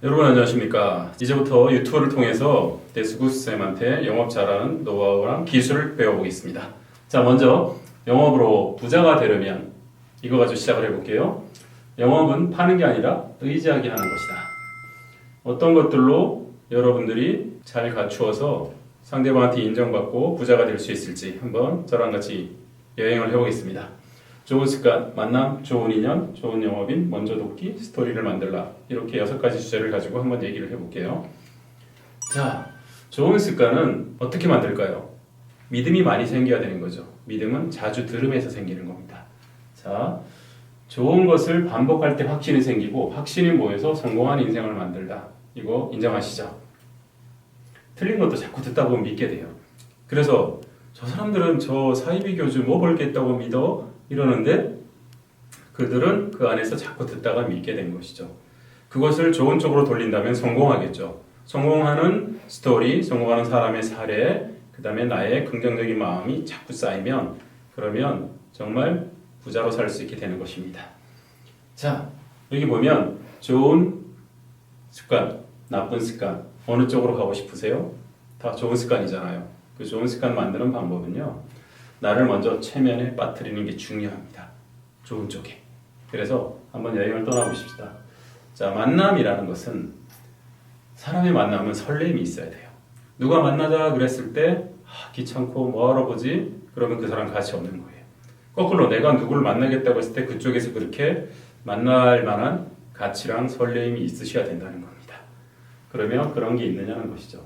여러분 안녕하십니까? 이제부터 유튜브를 통해서 데스구스쌤한테 영업 잘하는 노하우랑 기술을 배워보겠습니다. 자, 먼저 영업으로 부자가 되려면 이거 가지고 시작을 해볼게요. 영업은 파는 게 아니라 의지하게 하는 것이다. 어떤 것들로 여러분들이 잘 갖추어서 상대방한테 인정받고 부자가 될 수 있을지 한번 저랑 같이 여행을 해보겠습니다. 좋은 습관, 만남, 좋은 인연, 좋은 영업인, 먼저 돕기, 스토리를 만들라. 이렇게 6가지 주제를 가지고 한번 얘기를 해볼게요. 자, 좋은 습관은 어떻게 만들까요? 믿음이 많이 생겨야 되는 거죠. 믿음은 자주 들음에서 생기는 겁니다. 자, 좋은 것을 반복할 때 확신이 생기고 확신이 모여서 성공한 인생을 만들다. 이거 인정하시죠? 틀린 것도 자꾸 듣다 보면 믿게 돼요. 그래서 저 사람들은 저 사이비 교주 뭐 벌겠다고 믿어? 이러는데 그들은 그 안에서 자꾸 듣다가 믿게 된 것이죠. 그것을 좋은 쪽으로 돌린다면 성공하겠죠. 성공하는 스토리, 성공하는 사람의 사례, 그 다음에 나의 긍정적인 마음이 자꾸 쌓이면 그러면 정말 부자로 살 수 있게 되는 것입니다. 자, 여기 보면 좋은 습관, 나쁜 습관 어느 쪽으로 가고 싶으세요? 다 좋은 습관이잖아요. 그 좋은 습관 만드는 방법은요. 나를 먼저 체면에 빠뜨리는 게 중요합니다. 좋은 쪽에. 그래서 한번 여행을 떠나보십시다. 자, 만남이라는 것은 사람의 만남은 설렘이 있어야 돼요. 누가 만나자 그랬을 때 귀찮고 뭐하러 보지? 그러면 그 사람 가치 없는 거예요. 거꾸로 내가 누구를 만나겠다고 했을 때 그쪽에서 그렇게 만날 만한 가치랑 설렘이 있으셔야 된다는 겁니다. 그러면 그런 게 있느냐는 것이죠.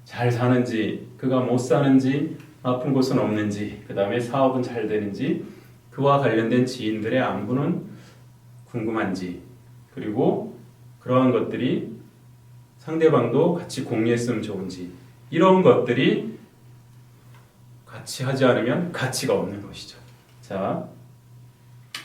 잘 사는지, 그가 못 사는지, 아픈 곳은 없는지, 그 다음에 사업은 잘 되는지, 그와 관련된 지인들의 안부는 궁금한지, 그리고 그러한 것들이 상대방도 같이 공유했으면 좋은지, 이런 것들이 같이 하지 않으면 가치가 없는 것이죠. 자,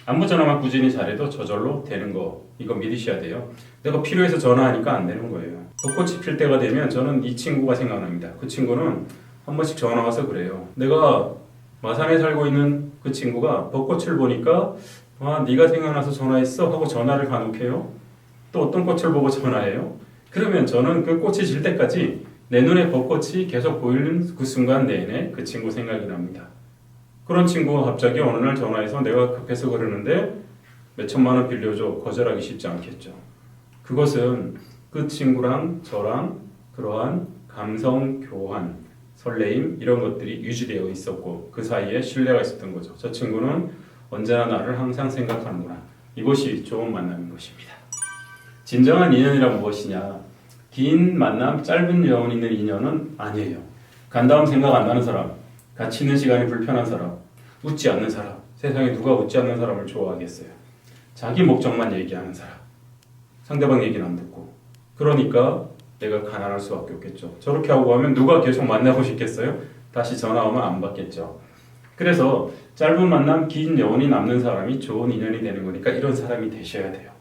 안부 전화만 꾸준히 잘해도 저절로 되는 거, 이거 믿으셔야 돼요. 내가 필요해서 전화하니까 안 되는 거예요. 벚꽃이 필 때가 되면 저는 이 친구가 생각납니다. 그 친구는 한 번씩 전화 와서 그래요. 내가 마산에 살고 있는 그 친구가 벚꽃을 보니까 네가 생각나서 전화했어 하고 전화를 간혹해요. 또 어떤 꽃을 보고 전화해요. 그러면 저는 그 꽃이 질 때까지 내 눈에 벚꽃이 계속 보이는 그 순간 내내 그 친구 생각이 납니다. 그런 친구가 갑자기 어느 날 전화해서 내가 급해서 그러는데 몇 천만 원 빌려줘. 거절하기 쉽지 않겠죠. 그것은 그 친구랑 저랑 그러한 감성 교환, 설레임 이런 것들이 유지되어 있었고 그 사이에 신뢰가 있었던 거죠. 저 친구는 언제나 나를 항상 생각하는구나. 이것이 좋은 만남인 것입니다. 진정한 인연이란 무엇이냐? 긴 만남, 짧은 여운 있는 인연은 아니에요. 간 다음 생각 안 나는 사람, 같이 있는 시간이 불편한 사람, 웃지 않는 사람. 세상에 누가 웃지 않는 사람을 좋아하겠어요? 자기 목적만 얘기하는 사람, 상대방 얘기는 안 듣고. 그러니까 내가 가난할 수밖에 없겠죠. 저렇게 하고 가면 누가 계속 만나고 싶겠어요? 다시 전화 오면 안 받겠죠. 그래서 짧은 만남, 긴 여운이 남는 사람이 좋은 인연이 되는 거니까 이런 사람이 되셔야 돼요.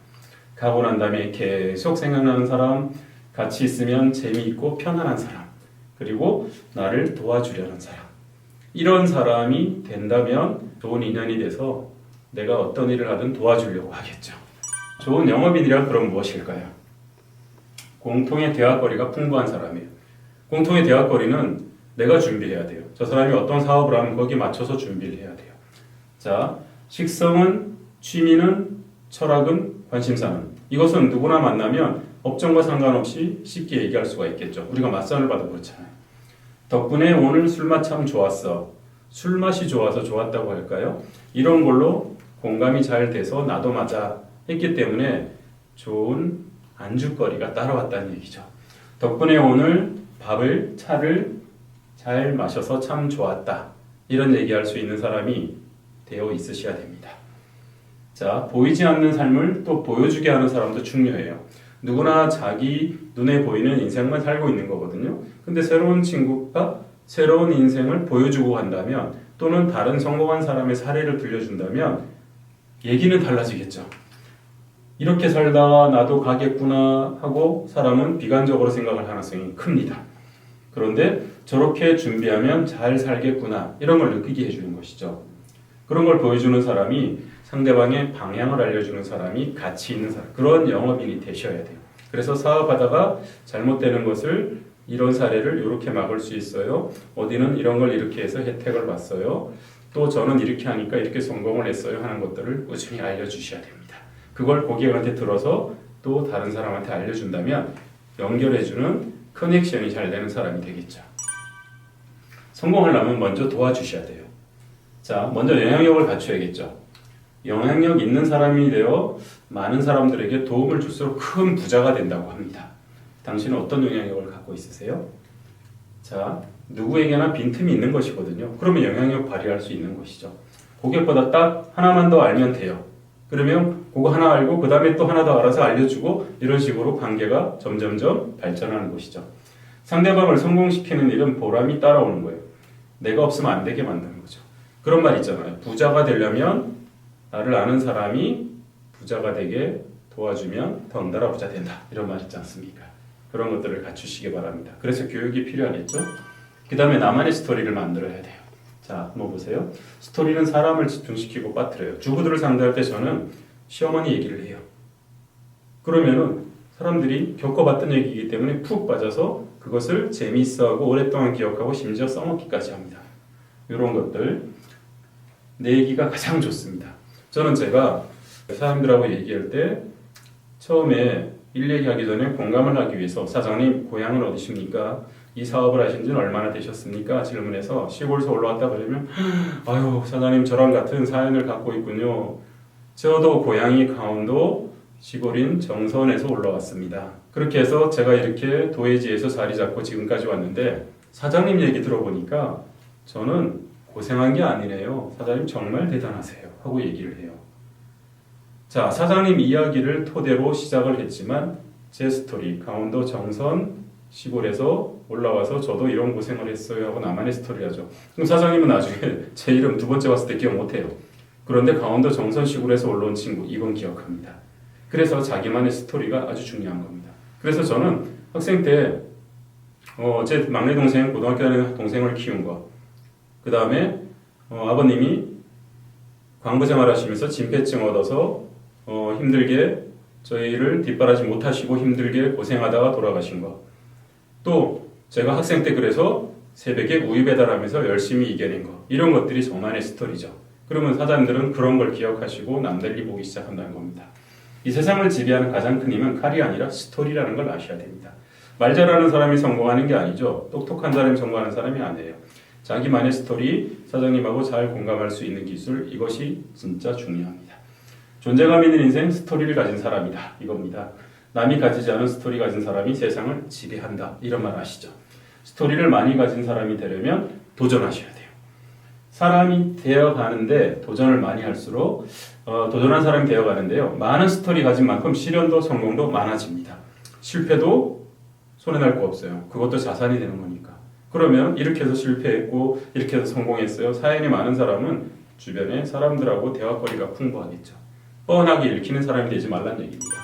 가고 난 다음에 계속 생각나는 사람, 같이 있으면 재미있고 편안한 사람, 그리고 나를 도와주려는 사람. 이런 사람이 된다면 좋은 인연이 돼서 내가 어떤 일을 하든 도와주려고 하겠죠. 좋은 영업인이란 그럼 무엇일까요? 공통의 대화거리가 풍부한 사람이에요. 공통의 대화거리는 내가 준비해야 돼요. 저 사람이 어떤 사업을 하면 거기에 맞춰서 준비를 해야 돼요. 자, 식성은, 취미는, 철학은, 관심사는 이것은 누구나 만나면 업종과 상관없이 쉽게 얘기할 수가 있겠죠. 우리가 맞선을 봐도 그렇잖아요. 덕분에 오늘 술맛 참 좋았어. 술맛이 좋아서 좋았다고 할까요? 이런 걸로 공감이 잘 돼서 나도 맞아 했기 때문에 좋은 안주거리가 따라왔다는 얘기죠. 덕분에 오늘 밥을, 차를 잘 마셔서 참 좋았다. 이런 얘기할 수 있는 사람이 되어 있으셔야 됩니다. 자, 보이지 않는 삶을 또 보여주게 하는 사람도 중요해요. 누구나 자기 눈에 보이는 인생만 살고 있는 거거든요. 근데 새로운 친구가 새로운 인생을 보여주고 간다면 또는 다른 성공한 사람의 사례를 들려준다면 얘기는 달라지겠죠. 이렇게 살다가 나도 가겠구나 하고 사람은 비관적으로 생각할 가능성이 큽니다. 그런데 저렇게 준비하면 잘 살겠구나 이런 걸 느끼게 해주는 것이죠. 그런 걸 보여주는 사람이 상대방의 방향을 알려주는 사람이 가치 있는 사람, 그런 영업인이 되셔야 돼요. 그래서 사업하다가 잘못되는 것을 이런 사례를 이렇게 막을 수 있어요. 어디는 이런 걸 이렇게 해서 혜택을 봤어요. 또 저는 이렇게 하니까 이렇게 성공을 했어요 하는 것들을 꾸준히 알려주셔야 됩니다. 그걸 고객한테 들어서 또 다른 사람한테 알려준다면 연결해주는 커넥션이 잘 되는 사람이 되겠죠. 성공하려면 먼저 도와주셔야 돼요. 자, 먼저 영향력을 갖춰야겠죠. 영향력 있는 사람이 되어 많은 사람들에게 도움을 줄수록 큰 부자가 된다고 합니다. 당신은 어떤 영향력을 갖고 있으세요? 자, 누구에게나 빈틈이 있는 것이거든요. 그러면 영향력 발휘할 수 있는 것이죠. 고객보다 딱 하나만 더 알면 돼요. 그러면 그거 하나 알고 그 다음에 또 하나 더 알아서 알려주고 이런 식으로 관계가 점점점 발전하는 것이죠. 상대방을 성공시키는 일은 보람이 따라오는 거예요. 내가 없으면 안 되게 만드는 거죠. 그런 말 있잖아요. 부자가 되려면 나를 아는 사람이 부자가 되게 도와주면 덩달아 부자 된다. 이런 말 있지 않습니까? 그런 것들을 갖추시기 바랍니다. 그래서 교육이 필요하겠죠. 그 다음에 나만의 스토리를 만들어야 돼요. 자, 한번 보세요. 스토리는 사람을 집중시키고 빠뜨려요. 주부들을 상대할 때 저는 시어머니 얘기를 해요. 그러면은 사람들이 겪어봤던 얘기이기 때문에 푹 빠져서 그것을 재미있어하고 오랫동안 기억하고 심지어 써먹기까지 합니다. 이런 것들 내 얘기가 가장 좋습니다. 저는 제가 사람들하고 얘기할 때 처음에 일 얘기하기 전에 공감을 하기 위해서 사장님 고향은 어디십니까? 이 사업을 하신 지는 얼마나 되셨습니까? 질문해서 시골에서 올라왔다 그러면 아유 사장님 저랑 같은 사연을 갖고 있군요. 저도 고향이 강원도 시골인 정선에서 올라왔습니다. 그렇게 해서 제가 이렇게 도예지에서 자리 잡고 지금까지 왔는데 사장님 얘기 들어보니까 저는 고생한 게 아니네요. 사장님 정말 대단하세요. 하고 얘기를 해요. 자, 사장님 이야기를 토대로 시작을 했지만 제 스토리, 강원도 정선 시골에서 올라와서 저도 이런 고생을 했어요 하고 나만의 스토리 하죠. 그럼 사장님은 나중에 제 이름 두 번째 봤을 때 기억 못해요. 그런데 강원도 정선 시골에서 올라온 친구, 이건 기억합니다. 그래서 자기만의 스토리가 아주 중요한 겁니다. 그래서 저는 학생 때 제 막내 동생, 고등학교 다니는 동생을 키운 거, 그 다음에 아버님이 광부 생활하시면서 진폐증 얻어서 힘들게 저희를 뒷바라지 못하시고 힘들게 고생하다가 돌아가신 거, 또 제가 학생 때 그래서 새벽에 우유 배달하면서 열심히 이겨낸 거, 이런 것들이 저만의 스토리죠. 그러면 사장님들은 그런 걸 기억하시고 남달리 보기 시작한다는 겁니다. 이 세상을 지배하는 가장 큰 힘은 칼이 아니라 스토리라는 걸 아셔야 됩니다. 말 잘하는 사람이 성공하는 게 아니죠. 똑똑한 사람이 성공하는 사람이 아니에요. 자기만의 스토리, 사장님하고 잘 공감할 수 있는 기술, 이것이 진짜 중요합니다. 존재감 있는 인생, 스토리를 가진 사람이다. 이겁니다. 남이 가지지 않은 스토리 가진 사람이 세상을 지배한다. 이런 말 아시죠? 스토리를 많이 가진 사람이 되려면 도전하셔야 돼요. 사람이 되어가는데 도전을 많이 할수록 도전한 사람이 되어가는데요. 많은 스토리 가진 만큼 시련도 성공도 많아집니다. 실패도 손해날 거 없어요. 그것도 자산이 되는 거니까. 그러면 이렇게 해서 실패했고 이렇게 해서 성공했어요. 사연이 많은 사람은 주변에 사람들하고 대화거리가 풍부하겠죠. 뻔하게 읽히는 사람이 되지 말란 얘기입니다.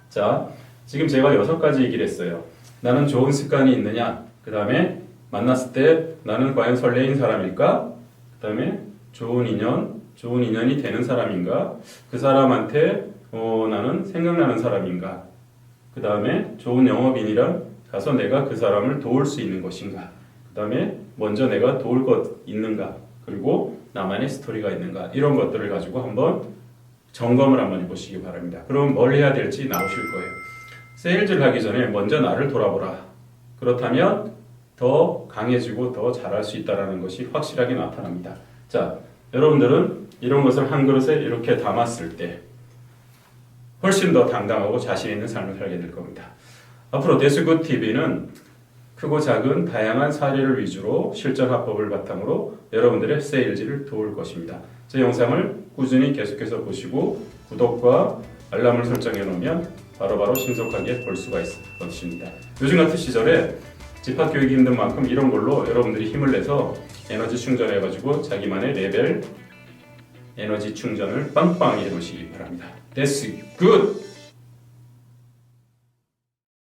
자, 지금 제가 6가지 얘기를 했어요. 나는 좋은 습관이 있느냐? 그 다음에 만났을 때 나는 과연 설레인 사람일까? 그 다음에 좋은 인연이 되는 사람인가? 그 사람한테 나는 생각나는 사람인가? 그 다음에 좋은 영업인이란 가서 내가 그 사람을 도울 수 있는 것인가? 그 다음에 먼저 내가 도울 것 있는가? 그리고 나만의 스토리가 있는가? 이런 것들을 가지고 한번 점검을 한번 해보시기 바랍니다. 그럼 뭘 해야 될지 나오실 거예요. 세일즈를 하기 전에 먼저 나를 돌아보라. 그렇다면 더 강해지고 더 잘할 수 있다는 것이 확실하게 나타납니다. 자, 여러분들은 이런 것을 한 그릇에 이렇게 담았을 때 훨씬 더 당당하고 자신 있는 삶을 살게 될 겁니다. 앞으로 That's Good TV는 크고 작은 다양한 사례를 위주로 실전 화법을 바탕으로 여러분들의 세일즈를 도울 것입니다. 제 영상을 꾸준히 계속해서 보시고 구독과 알람을 설정해 놓으면 바로바로 신속하게 볼 수가 있을 것입니다. 요즘 같은 시절에 집합교육이 힘든 만큼 이런 걸로 여러분들이 힘을 내서 에너지 충전해가지고 자기만의 레벨 에너지 충전을 빵빵히 해보시기 바랍니다. That's good!